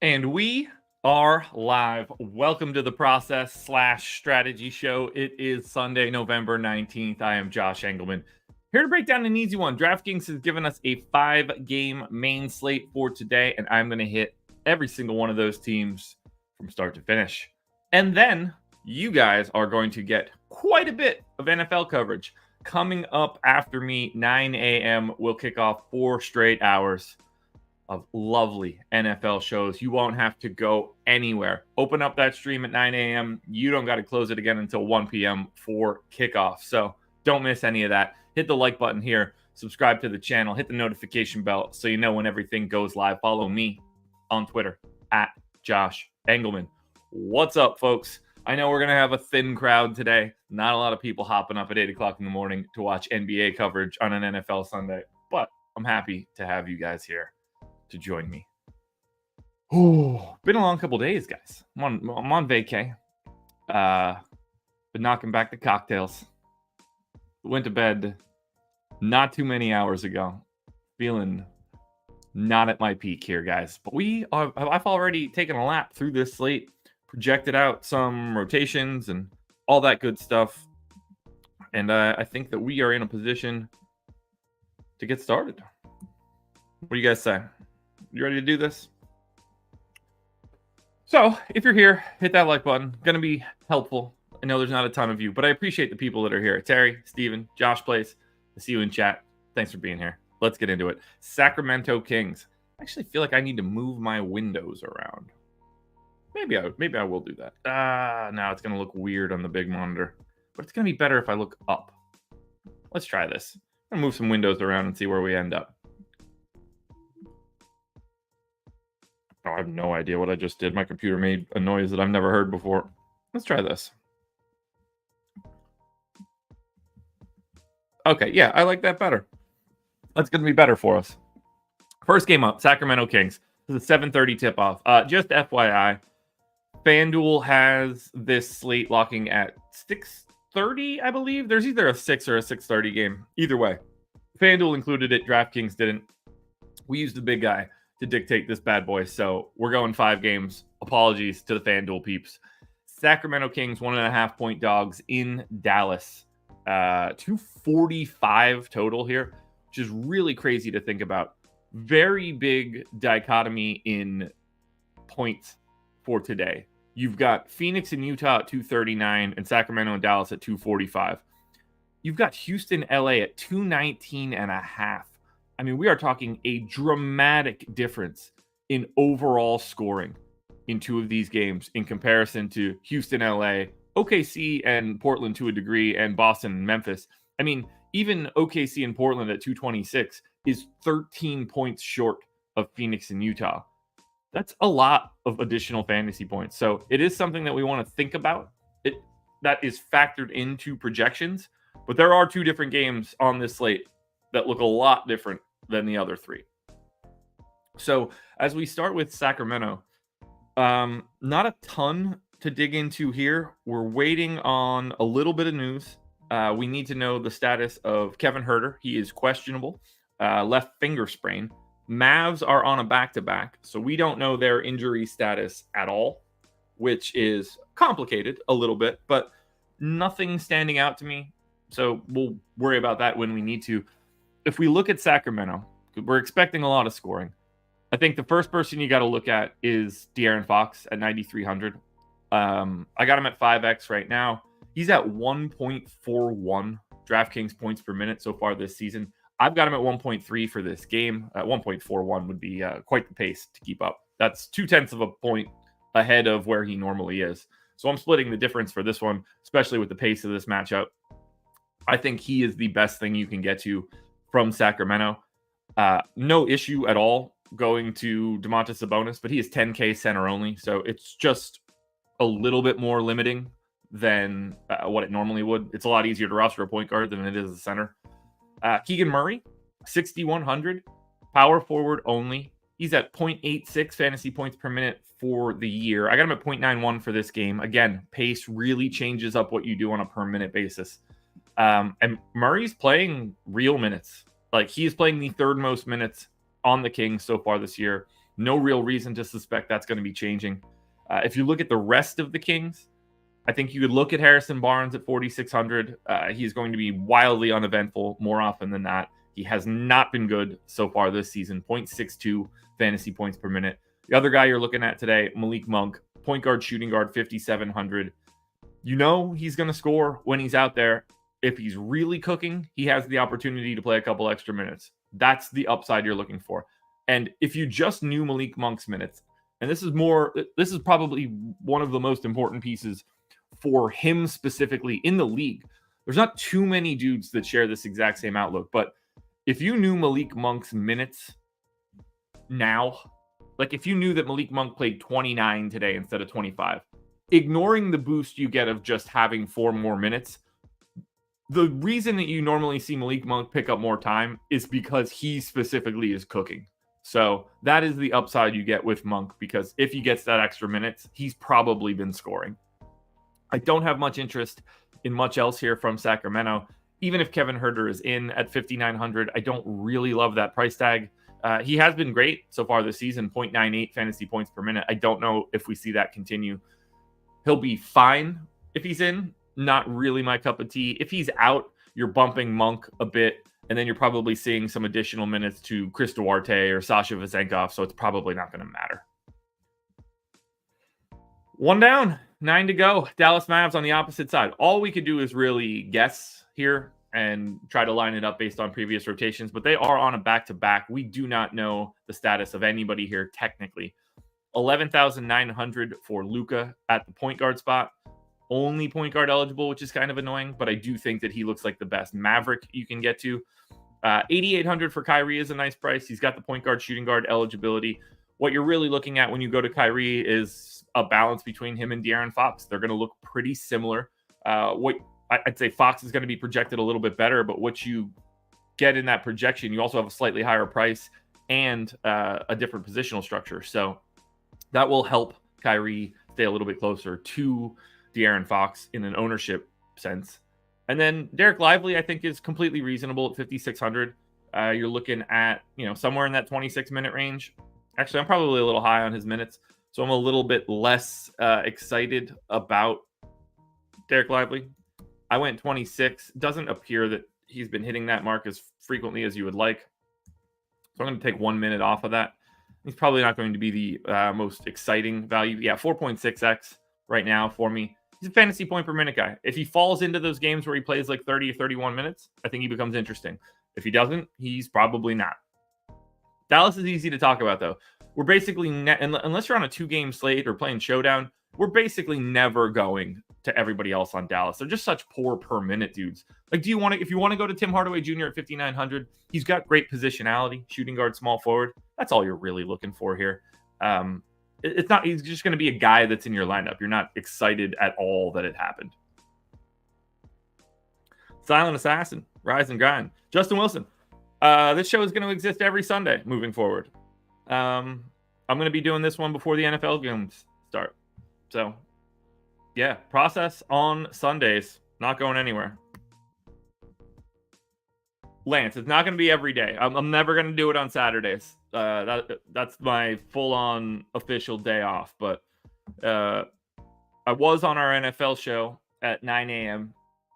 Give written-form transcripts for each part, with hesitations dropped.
And we are live. Welcome to the Process/Strategy Show. It is Sunday, November 19th. I am Josh Engleman. Here to break down an easy one. DraftKings has given us a 5-game main slate for today, and I'm going to hit every single one of those teams from start to finish. And then you guys are going to get quite a bit of NFL coverage. Coming up after me, 9 a.m., we'll kick off 4 straight hours of lovely NFL shows. You won't have to go anywhere. Open up that stream at 9 a.m. You don't got to close it again until 1 p.m. for kickoff. So don't miss any of that. Hit the like button here. Subscribe to the channel. Hit the notification bell so you know when everything goes live. Follow me on Twitter at Josh Engleman. What's up, folks? I know we're going to have a thin crowd today. Not a lot of people hopping up at 8 o'clock in the morning to watch NBA coverage on an NFL Sunday, but I'm happy to have you guys here to join me. Oh, been a long couple days, guys. I'm on vacay. Been knocking back the cocktails. Went to bed not too many hours ago. Feeling not at my peak here, guys. But I've already taken a lap through this slate, projected out some rotations and all that good stuff. And I think that we are in a position to get started. What do you guys say? You ready to do this? So, if you're here, hit that like button. Going to be helpful. I know there's not a ton of you, but I appreciate the people that are here. Terry, Steven, Josh Plays. I see you in chat. Thanks for being here. Let's get into it. Sacramento Kings. I actually feel like I need to move my windows around. Maybe I will do that. Now it's going to look weird on the big monitor, but it's going to be better if I look up. Let's try this. I'm going to move some windows around and see where we end up. Oh, I have no idea what I just did. My computer made a noise that I've never heard before. Let's try this. Okay, yeah, I like that better. That's going to be better for us. First game up, Sacramento Kings. This is a 7:30 tip-off. Just FYI, FanDuel has this slate locking at 6:30, I believe. There's either a 6 or a 6:30 game. Either way. FanDuel included it. DraftKings didn't. We used the big guy to dictate this bad boy. So we're going 5 games. Apologies to the FanDuel peeps. Sacramento Kings, 1.5 point dogs in Dallas. 245 total here, which is really crazy to think about. Very big dichotomy in points for today. You've got Phoenix and Utah at 239 and Sacramento and Dallas at 245. You've got Houston, LA at 219.5. I mean, we are talking a dramatic difference in overall scoring in 2 of these games in comparison to Houston, LA, OKC, and Portland to a degree, and Boston and Memphis. I mean, even OKC and Portland at 226 is 13 points short of Phoenix and Utah. That's a lot of additional fantasy points. So it is something that we want to think about. That is factored into projections, but there are 2 different games on this slate that look a lot different than the other 3. So as we start with Sacramento, not a ton to dig into here. We're waiting on a little bit of news. We need to know the status of Kevin Huerter. He is questionable, left finger sprain. Mavs are on a back-to-back, so we don't know their injury status at all, which is complicated a little bit, but nothing standing out to me. So we'll worry about that when we need to. If we look at Sacramento, we're expecting a lot of scoring. I think the first person you got to look at is De'Aaron Fox at 9,300. I got him at 5x right now. He's at 1.41 DraftKings points per minute so far this season. I've got him at 1.3 for this game. 1.41 would be quite the pace to keep up. That's 0.2 of a point ahead of where he normally is. So I'm splitting the difference for this one, especially with the pace of this matchup. I think he is the best thing you can get to from Sacramento. No issue at all going to Domantas Sabonis, but he is 10K center only. So it's just a little bit more limiting than what it normally would. It's a lot easier to roster a point guard than it is a center. Keegan Murray, 6,100, power forward only. He's at 0.86 fantasy points per minute for the year. I got him at 0.91 for this game. Again, pace really changes up what you do on a per minute basis. And Murray's playing real minutes. Like, he is playing the 3rd most minutes on the Kings so far this year. No real reason to suspect that's going to be changing. If you look at the rest of the Kings, I think you could look at Harrison Barnes at 4,600. He's going to be wildly uneventful more often than not. He has not been good so far this season. 0.62 fantasy points per minute. The other guy you're looking at today, Malik Monk, point guard, shooting guard, 5,700. You know he's going to score when he's out there. If he's really cooking, he has the opportunity to play a couple extra minutes. That's the upside you're looking for. And if you just knew Malik Monk's minutes, and this is probably one of the most important pieces for him specifically in the league. There's not too many dudes that share this exact same outlook, but if you knew Malik Monk's minutes now, like if you knew that Malik Monk played 29 today instead of 25, ignoring the boost you get of just having 4 more minutes, the reason that you normally see Malik Monk pick up more time is because he specifically is cooking. So that is the upside you get with Monk, because if he gets that extra minutes, he's probably been scoring. I don't have much interest in much else here from Sacramento. Even if Kevin Huerter is in at 5,900, I don't really love that price tag. He has been great so far this season, 0.98 fantasy points per minute. I don't know if we see that continue. He'll be fine if he's in. Not really my cup of tea. If he's out, you're bumping Monk a bit, and then you're probably seeing some additional minutes to Chris Duarte or Sasha Vezenkov, so it's probably not going to matter. One down, 9 to go. Dallas Mavs on the opposite side. All we could do is really guess here and try to line it up based on previous rotations, but they are on a back-to-back. We do not know the status of anybody here technically. 11,900 for Luka at the point guard spot. Only point guard eligible, which is kind of annoying, but I do think that he looks like the best Maverick you can get to. 8,800 for Kyrie is a nice price. He's got the point guard, shooting guard eligibility. What you're really looking at when you go to Kyrie is a balance between him and De'Aaron Fox. They're going to look pretty similar. I'd say Fox is going to be projected a little bit better, but what you get in that projection, you also have a slightly higher price and a different positional structure. So that will help Kyrie stay a little bit closer to De'Aaron Fox in an ownership sense. And then Derek Lively, I think, is completely reasonable at 5,600. You're looking at, somewhere in that 26-minute range. Actually, I'm probably a little high on his minutes, so I'm a little bit less excited about Derek Lively. I went 26. Doesn't appear that he's been hitting that mark as frequently as you would like. So I'm going to take 1 minute off of that. He's probably not going to be the most exciting value. Yeah, 4.6x right now for me. He's a fantasy point per minute guy. If he falls into those games where he plays like 30 or 31 minutes, I think he becomes interesting. If he doesn't, he's probably not. Dallas is easy to talk about, though. We're basically, unless you're on a 2-game slate or playing Showdown, we're basically never going to everybody else on Dallas. They're just such poor per minute dudes. Like, if you want to go to Tim Hardaway Jr. at 5,900, he's got great positionality, shooting guard, small forward. That's all you're really looking for here. He's just going to be a guy that's in your lineup. You're not excited at all that it happened. Silent Assassin, rise and grind. Justin Wilson. This show is going to exist every Sunday moving forward. I'm going to be doing this one before the NFL games start. So, yeah, process on Sundays. Not going anywhere. Lance, it's not going to be every day. I'm never going to do it on Saturdays. That's my full-on official day off. But I was on our NFL show at 9 a.m.,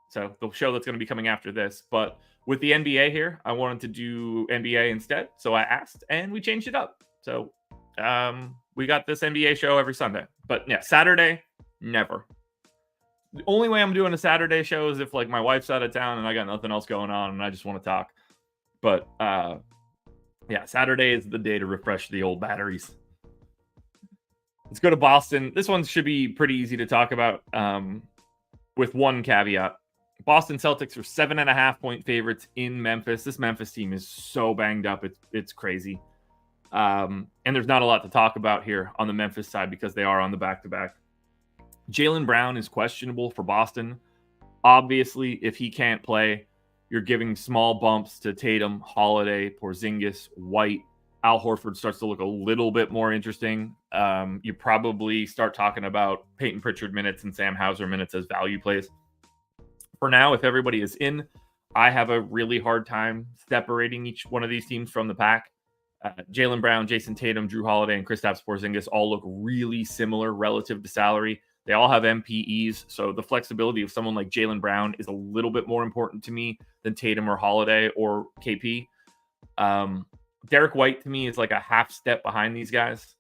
so the show that's going to be coming after this. But with the NBA here, I wanted to do NBA instead, so I asked, and we changed it up. So we got this NBA show every Sunday. But yeah, Saturday, never. The only way I'm doing a Saturday show is if like my wife's out of town and I got nothing else going on and I just want to talk. But yeah, Saturday is the day to refresh the old batteries. Let's go to Boston. This one should be pretty easy to talk about with one caveat. Boston Celtics are 7.5-point favorites in Memphis. This Memphis team is so banged up. It's crazy. And there's not a lot to talk about here on the Memphis side because they are on the back-to-back. Jaylen Brown is questionable for Boston. Obviously, if he can't play, you're giving small bumps to Tatum, Holiday, Porzingis, White. Al Horford starts to look a little bit more interesting. You probably start talking about Peyton Pritchard minutes and Sam Hauser minutes as value plays. For now, if everybody is in, I have a really hard time separating each one of these teams from the pack. Jaylen Brown, Jason Tatum, Drew Holiday, and Kristaps Porzingis all look really similar relative to salary. They all have MPEs, so the flexibility of someone like Jaylen Brown is a little bit more important to me than Tatum or Holiday or KP. Derek White, to me, is like a half step behind these guys.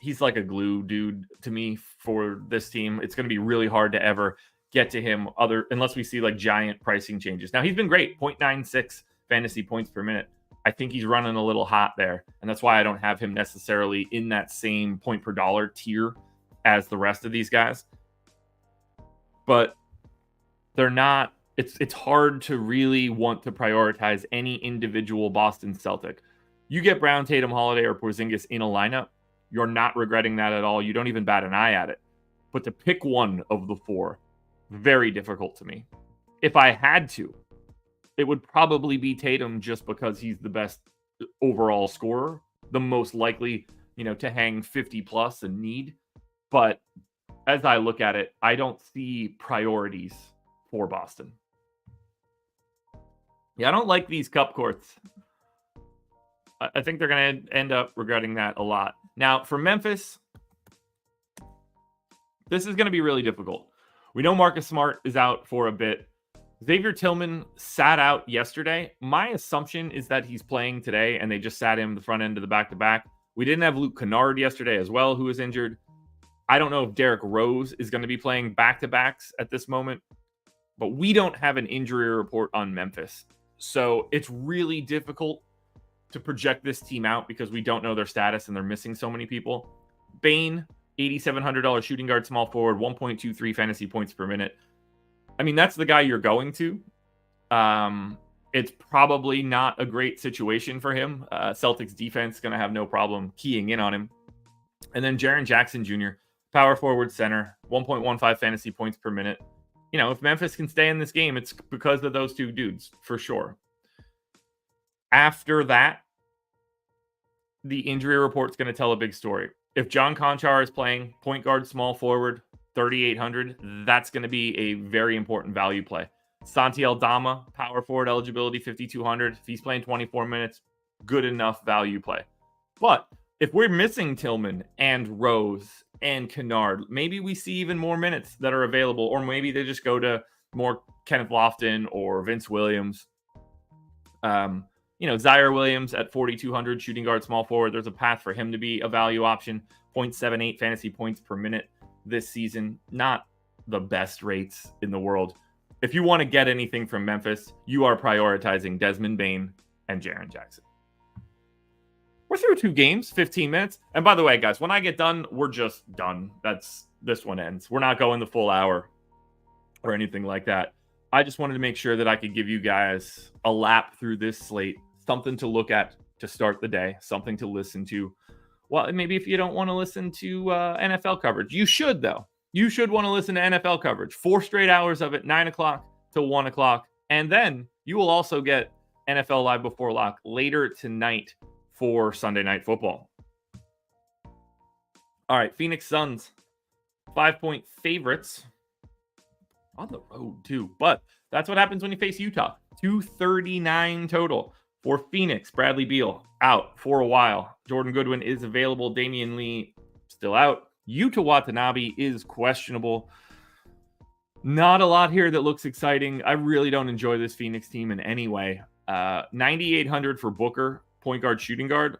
He's like a glue dude to me for this team. It's going to be really hard to ever get to him unless we see like giant pricing changes. Now, he's been great, 0.96 fantasy points per minute. I think he's running a little hot there, and that's why I don't have him necessarily in that same point per dollar tier as the rest of these guys. But they're not, it's hard to really want to prioritize any individual Boston Celtic. You get Brown, Tatum, Holiday, or Porzingis in a lineup, you're not regretting that at all. You don't even bat an eye at it. But to pick one of the four, very difficult to me. If I had to, it would probably be Tatum just because he's the best overall scorer, the most likely, to hang 50 plus and need. But as I look at it, I don't see priorities for Boston. Yeah, I don't like these cup courts. I think they're going to end up regretting that a lot. Now, for Memphis, this is going to be really difficult. We know Marcus Smart is out for a bit. Xavier Tillman sat out yesterday. My assumption is that he's playing today, and they just sat him the front end of the back-to-back. We didn't have Luke Kennard yesterday as well, who was injured. I don't know if Derrick Rose is going to be playing back-to-backs at this moment, but we don't have an injury report on Memphis. So it's really difficult to project this team out because we don't know their status and they're missing so many people. Bane, $8,700 shooting guard, small forward, 1.23 fantasy points per minute. I mean, that's the guy you're going to. It's probably not a great situation for him. Celtics defense going to have no problem keying in on him. And then Jaren Jackson Jr., power forward center, 1.15 fantasy points per minute. If Memphis can stay in this game, it's because of those two dudes, for sure. After that, the injury report's going to tell a big story. If John Conchar is playing point guard, small forward, 3,800, that's going to be a very important value play. Santi Aldama, power forward eligibility, 5,200. If he's playing 24 minutes, good enough value play. But if we're missing Tillman and Rose and Kennard, maybe we see even more minutes that are available, or maybe they just go to more Kenneth Lofton or Vince Williams. Zaire Williams at 4,200, shooting guard, small forward. There's a path for him to be a value option. 0.78 fantasy points per minute this season. Not the best rates in the world. If you want to get anything from Memphis, you are prioritizing Desmond Bane and Jaren Jackson. We're through 2 games, 15 minutes. And by the way, guys, when I get done, we're just done. This one ends. We're not going the full hour or anything like that. I just wanted to make sure that I could give you guys a lap through this slate, something to look at to start the day, something to listen to. Well, maybe if you don't want to listen to NFL coverage, you should, though. You should want to listen to NFL coverage. 4 straight hours of it, 9 o'clock to 1 o'clock. And then you will also get NFL Live Before Lock later tonight for Sunday Night Football. All right, Phoenix Suns, 5-point favorites on the road, too. But that's what happens when you face Utah. 239 total for Phoenix. Bradley Beal out for a while. Jordan Goodwin is available. Damian Lee still out. Yuta Watanabe is questionable. Not a lot here that looks exciting. I really don't enjoy this Phoenix team in any way. 9,800 for Booker, point guard, shooting guard.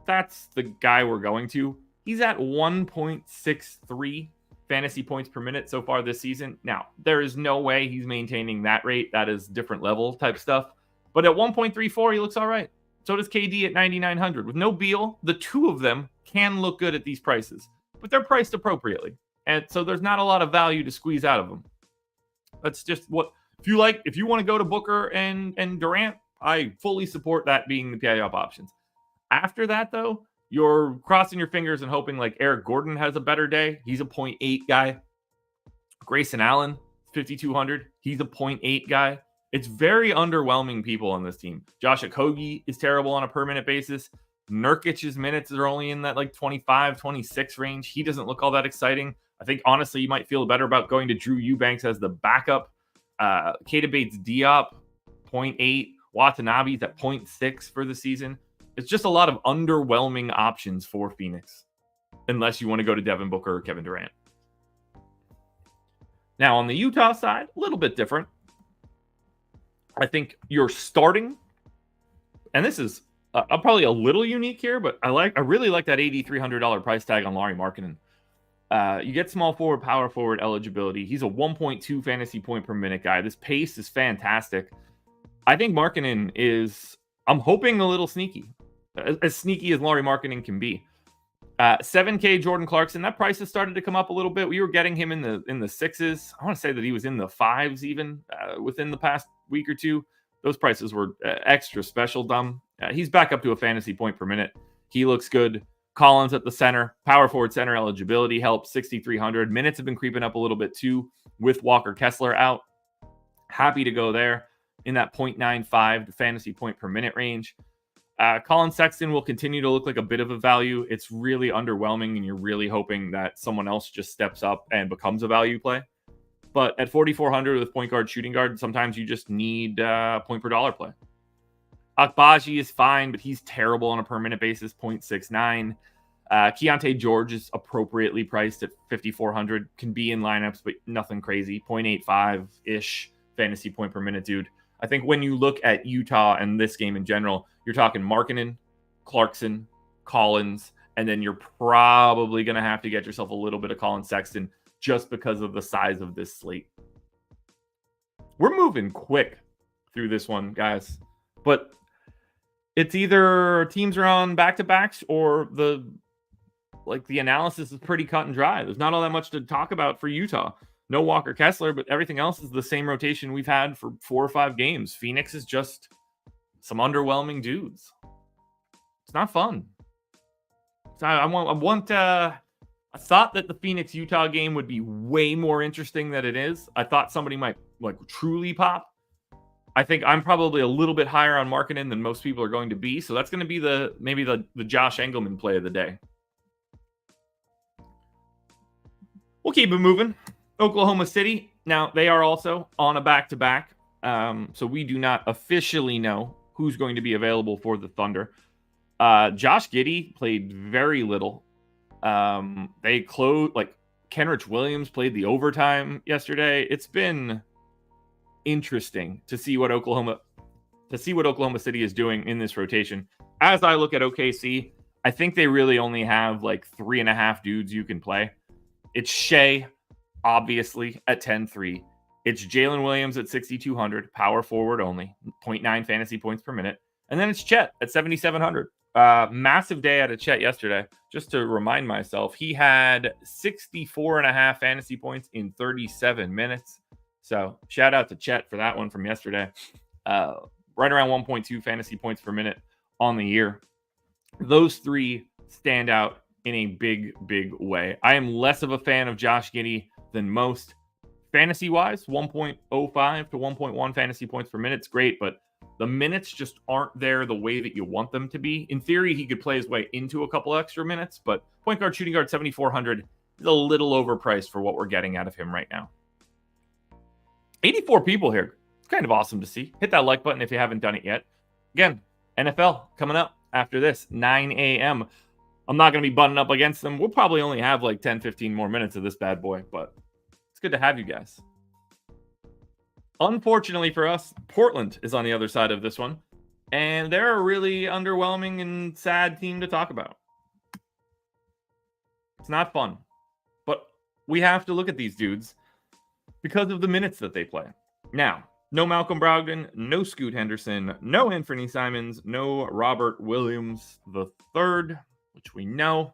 That's the guy we're going to. He's at 1.63 fantasy points per minute so far this season. Now, there is no way he's maintaining that rate. That is different level type stuff. But at 1.34, he looks all right. So does KD at 9,900. With no Beal, the two of them can look good at these prices. But they're priced appropriately. And so there's not a lot of value to squeeze out of them. That's just what, if you want to go to Booker and Durant, I fully support that being the pay-up options. After that, though, you're crossing your fingers and hoping like Eric Gordon has a better day. He's a 0.8 guy. Grayson Allen, 5,200. He's a 0.8 guy. It's very underwhelming people on this team. Josh Okogie is terrible on a per minute basis. Nurkic's minutes are only in that like 25, 26 range. He doesn't look all that exciting. I think, honestly, you might feel better about going to Drew Eubanks as the backup. Keita Bates-Diop, 0.8. Watanabe's at 0.6 for the season. it's just a lot of underwhelming options for Phoenix, unless you want to go to Devin Booker or Kevin Durant. Now, on the Utah side, a little bit different. I think you're starting, and this is probably a little unique here, but I really like that $8,300 price tag on Lauri Markkanen. You get small forward, power forward eligibility. He's a 1.2 fantasy point per minute guy. This pace is fantastic. I think Markkanen is, I'm hoping, a little sneaky. As sneaky as Lauri Markkanen can be. 7K Jordan Clarkson, that price has started to come up a little bit. We were getting him in the sixes. I want to say that he was in the fives even within the past week or two. Those prices were extra special dumb. He's back up to a fantasy point per minute. He looks good. Collins at the center. Power forward center eligibility helps, 6,300. Minutes have been creeping up a little bit too with Walker Kessler out. Happy to go there in that 0.95 to fantasy point per minute range. Colin Sexton will continue to look like a bit of a value. It's really underwhelming, and you're really hoping that someone else just steps up and becomes a value play. But at 4,400 with point guard, shooting guard, sometimes you just need point per dollar play. Akbaji is fine, but he's terrible on a per minute basis, 0.69. Keontae George is appropriately priced at 5,400. Can be in lineups, but nothing crazy. 0.85-ish fantasy point per minute, dude. I think when you look at Utah and this game in general, you're talking Markkanen, Clarkson, Collins, and then you're probably going to have to get yourself a little bit of Colin Sexton just because of the size of this slate. We're moving quick through this one, guys. But it's either teams are on back-to-backs or the analysis is pretty cut and dry. There's not all that much to talk about for Utah. No Walker Kessler, but everything else is the same rotation we've had for 4 or 5 games. Phoenix is just some underwhelming dudes. It's not fun. I thought that the Phoenix-Utah game would be way more interesting than it is. I thought somebody might truly pop. I think I'm probably a little bit higher on Markkanen than most people are going to be. So that's going to be maybe the Josh Engleman play of the day. We'll keep it moving. Oklahoma City. Now, they are also on a back-to-back. So we do not officially know who's going to be available for the Thunder. Josh Giddey played very little. They closed, Kenrich Williams played the overtime yesterday. It's been interesting to see what Oklahoma City is doing in this rotation. As I look at OKC, I think they really only have 3.5 dudes you can play. It's Shea, obviously, at 10-3. It's Jalen Williams at 6,200, power forward only, 0.9 fantasy points per minute. And then it's Chet at 7,700. Massive day out of Chet yesterday. Just to remind myself, he had 64.5 fantasy points in 37 minutes. So shout out to Chet for that one from yesterday. Right around 1.2 fantasy points per minute on the year. Those three stand out in a big, big way. I am less of a fan of Josh Giddey than most. Fantasy-wise, 1.05 to 1.1 fantasy points per minute is great, but the minutes just aren't there the way that you want them to be. In theory, he could play his way into a couple extra minutes, but point guard, shooting guard, 7,400 is a little overpriced for what we're getting out of him right now. 84 people here. It's kind of awesome to see. Hit that like button if you haven't done it yet. Again, NFL coming up after this, 9 a.m. I'm not going to be buttoned up against them. We'll probably only have 10, 15 more minutes of this bad boy, but it's good to have you guys. Unfortunately for us, Portland is on the other side of this one, and they're a really underwhelming and sad team to talk about. It's not fun, but we have to look at these dudes because of the minutes that they play. Now, no Malcolm Brogdon, no Scoot Henderson, no Anthony Simons, no Robert Williams III, which we know.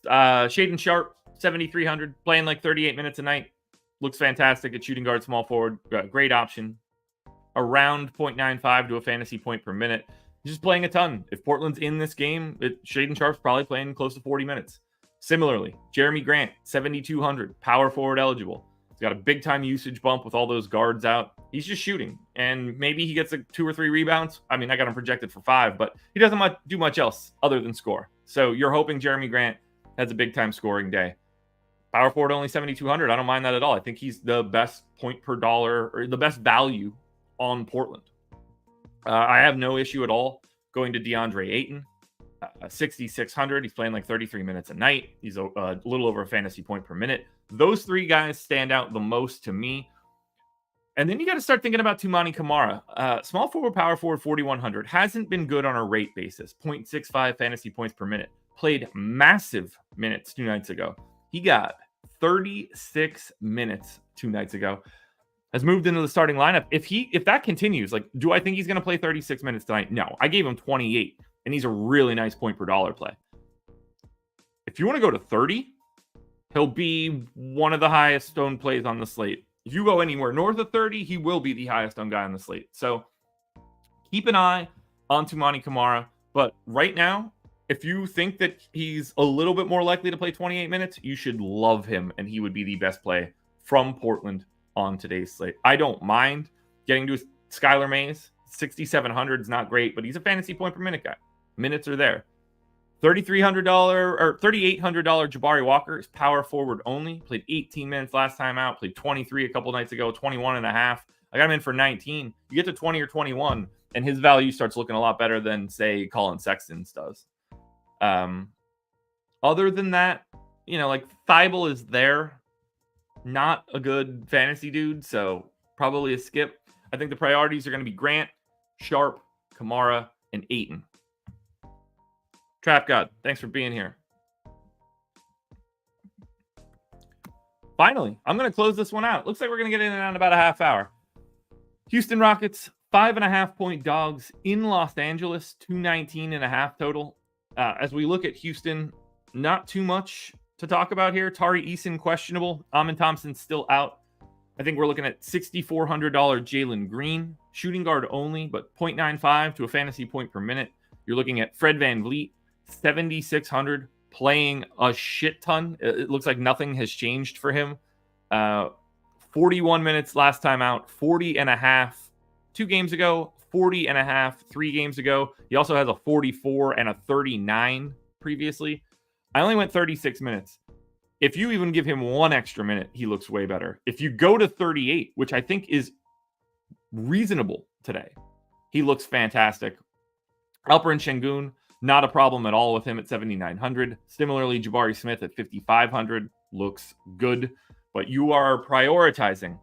Shaedon Sharpe, 7,300, playing 38 minutes a night. Looks fantastic at shooting guard, small forward. Great option. Around 0.95 to a fantasy point per minute. He's just playing a ton. If Portland's in this game, Shaedon Sharpe's probably playing close to 40 minutes. Similarly, Jeremy Grant, 7,200, power forward eligible. He's got a big time usage bump with all those guards out. He's just shooting, and maybe he gets 2 or 3 rebounds. I mean, I got him projected for 5, but he doesn't do much else other than score. So you're hoping Jeremy Grant has a big time scoring day. Power forward only 7,200. I don't mind that at all. I think he's the best point per dollar or the best value on Portland. I have no issue at all going to DeAndre Ayton, 6,600. He's playing like 33 minutes a night. He's a little over a fantasy point per minute. Those three guys stand out the most to me. And then you got to start thinking about Toumani Camara. Small forward, power forward, 4,100. Hasn't been good on a rate basis. 0.65 fantasy points per minute. Played massive minutes 2 nights ago. He got 36 minutes 2 nights ago. Has moved into the starting lineup. If that continues, like, do I think he's going to play 36 minutes tonight? No. I gave him 28, and he's a really nice point per dollar play. If you want to go to 30, he'll be one of the highest owned plays on the slate. If you go anywhere north of 30, he will be the highest owned guy on the slate. So keep an eye on Toumani Camara. But right now, if you think that he's a little bit more likely to play 28 minutes, you should love him, and he would be the best play from Portland on today's slate. I don't mind getting to Skylar Mays. 6,700 is not great, but he's a fantasy point per minute guy. Minutes are there. $3,300 or $3,800 Jabari Walker is power forward only. Played 18 minutes last time out. Played 23 a couple nights ago, 21 and a half. I got him in for 19. You get to 20 or 21, and his value starts looking a lot better than, say, Colin Sexton's does. Other than that, like Thibault is there. Not a good fantasy dude, so probably a skip. I think the priorities are going to be Grant, Sharp, Camara, and Ayton. Trap God, thanks for being here. Finally, I'm going to close this one out. Looks like we're going to get in around about a half hour. Houston Rockets, 5.5-point dogs in Los Angeles, 219.5 total. As we look at Houston, not too much to talk about here. Tari Eason questionable. Amin Thompson still out. I think we're looking at $6,400 Jalen Green, shooting guard only, but 0.95 to a fantasy point per minute. You're looking at Fred VanVleet, 7,600, playing a shit ton. It looks like nothing has changed for him. 41 minutes last time out, 40 and a half 2 games ago, 40 and a half 3 games ago. He also has a 44 and a 39 previously. I only went 36 minutes. If you even give him 1 extra minute, he looks way better. If you go to 38, which I think is reasonable today, he looks fantastic. Alperen Şengün, not a problem at all with him at 7,900. Similarly, Jabari Smith at 5,500 looks good, but you are prioritizing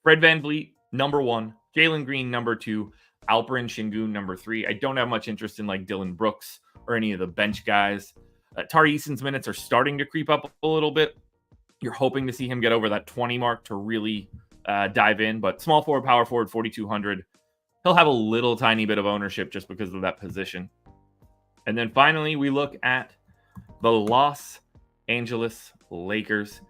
Fred VanVleet, number 1, Jalen Green, number 2, Alperen Şengün, number 3. I don't have much interest in like Dylan Brooks or any of the bench guys. Tari Eason's minutes are starting to creep up a little bit. You're hoping to see him get over that 20 mark to really dive in, but small forward, power forward, 4,200. He'll have a little tiny bit of ownership just because of that position. And then finally, we look at the Los Angeles Lakers.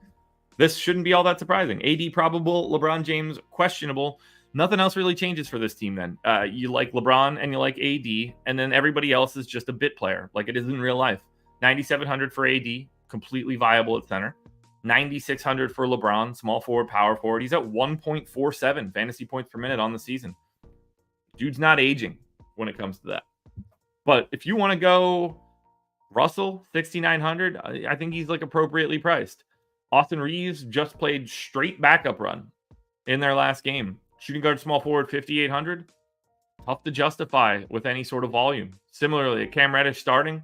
This shouldn't be all that surprising. AD probable, LeBron James questionable. Nothing else really changes for this team then. You like LeBron and you like AD, and then everybody else is just a bit player, like it is in real life. 9,700 for AD, completely viable at center. 9,600 for LeBron, small forward, power forward. He's at 1.47 fantasy points per minute on the season. Dude's not aging when it comes to that. But if you want to go Russell, 6,900, I think he's like appropriately priced. Austin Reeves just played straight backup run in their last game. Shooting guard, small forward, 5,800. Tough to justify with any sort of volume. Similarly, Cam Reddish starting,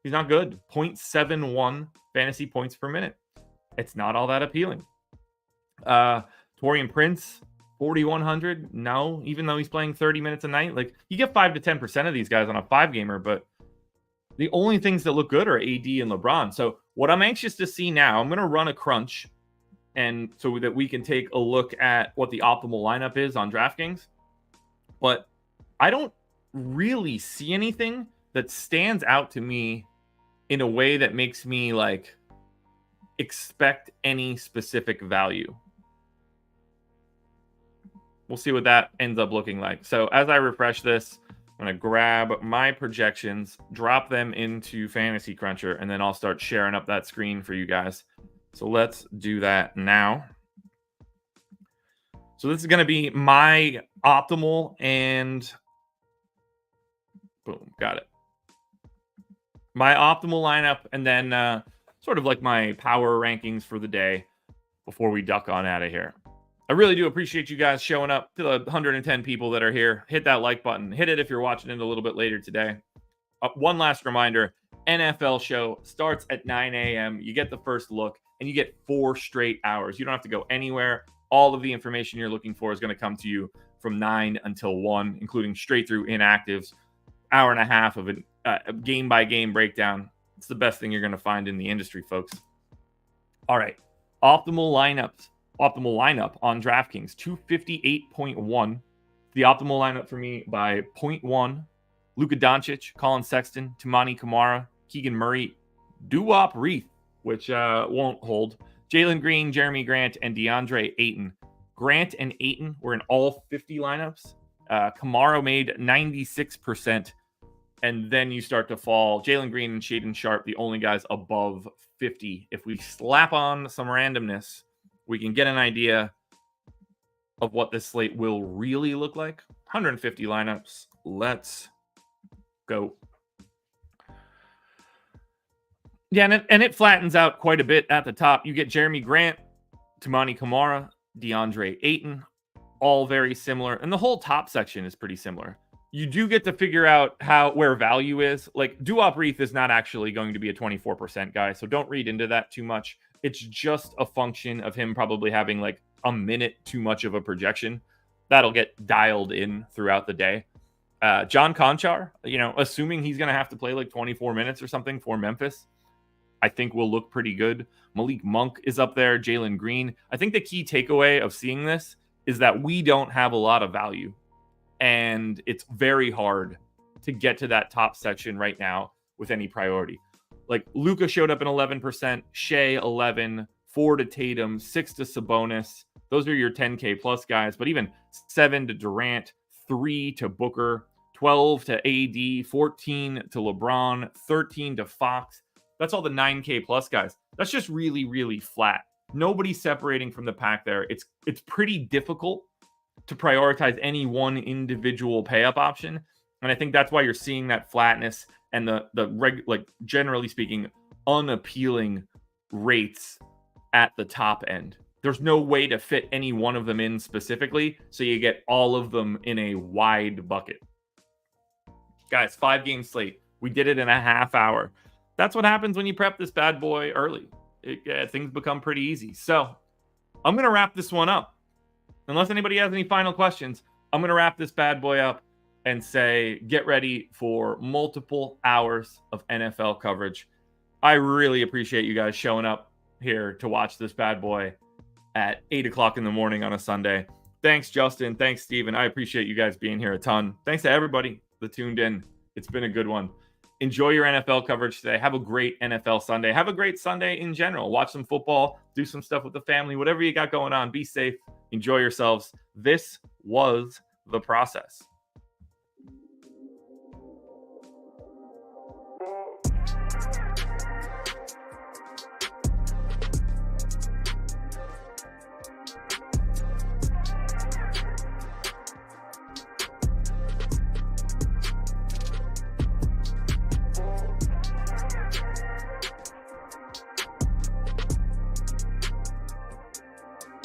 he's not good. 0.71 fantasy points per minute. It's not all that appealing. Taurean Prince, 4,100. No, even though he's playing 30 minutes a night, like you get 5 to 10% of these guys on a 5-gamer, but the only things that look good are AD and LeBron. So what I'm anxious to see now, I'm going to run a crunch, and so that we can take a look at what the optimal lineup is on DraftKings. But I don't really see anything that stands out to me in a way that makes me like expect any specific value. We'll see what that ends up looking like. So as I refresh this, I'm going to grab my projections, drop them into Fantasy Cruncher, and then I'll start sharing up that screen for you guys. So let's do that now. So this is going to be my optimal and boom, got it. My optimal lineup, and then sort of like my power rankings for the day before we duck on out of here. I really do appreciate you guys showing up, to the 110 people that are here. Hit that like button. Hit it if you're watching it a little bit later today. One last reminder, NFL show starts at 9 a.m. You get the first look, and you get 4 straight hours. You don't have to go anywhere. All of the information you're looking for is going to come to you from 9 until 1, including straight through inactives, hour and a half of a game-by-game breakdown. It's the best thing you're going to find in the industry, folks. All right, optimal lineup on DraftKings, 258.1. The optimal lineup for me by 0.1. Luka Doncic, Colin Sexton, Tumani Kamara, Keegan Murray, Duop Reith, which won't hold, Jalen Green, Jeremy Grant, and DeAndre Ayton. Grant and Ayton were in all 50 lineups. Kamara made 96%, and then you start to fall. Jalen Green and Shaedon Sharpe, the only guys above 50. If we slap on some randomness, we can get an idea of what this slate will really look like. 150 lineups. Let's go. Yeah, and it flattens out quite a bit at the top. You get Jeremy Grant, Tumani Kamara, DeAndre Ayton, all very similar. And the whole top section is pretty similar. You do get to figure out where value is. Like, Duop Reith is not actually going to be a 24% guy, so don't read into that too much. It's just a function of him probably having like a minute too much of a projection. That'll get dialed in throughout the day. John Conchar, assuming he's going to have to play like 24 minutes or something for Memphis, I think will look pretty good. Malik Monk is up there. Jalen Green. I think the key takeaway of seeing this is that we don't have a lot of value, and it's very hard to get to that top section right now with any priority. Like, Luka showed up in 11%, Shea 11, 4 to Tatum, 6 to Sabonis. Those are your 10K plus guys, but even 7 to Durant, 3 to Booker, 12 to AD, 14 to LeBron, 13 to Fox. That's all the 9K plus guys. That's just really, really flat. Nobody's separating from the pack there. It's pretty difficult to prioritize any one individual pay up option. And I think that's why you're seeing that flatness and generally speaking, unappealing rates at the top end. There's no way to fit any one of them in specifically, so you get all of them in a wide bucket. Guys, 5-game slate. We did it in a half hour. That's what happens when you prep this bad boy early. Things become pretty easy. So I'm going to wrap this one up. Unless anybody has any final questions, I'm going to wrap this bad boy up and say, get ready for multiple hours of NFL coverage. I really appreciate you guys showing up here to watch this bad boy at 8 o'clock in the morning on a Sunday. Thanks, Justin. Thanks, Steven. I appreciate you guys being here a ton. Thanks to everybody that tuned in. It's been a good one. Enjoy your NFL coverage today. Have a great NFL Sunday. Have a great Sunday in general. Watch some football. Do some stuff with the family. Whatever you got going on. Be safe. Enjoy yourselves. This was The Process.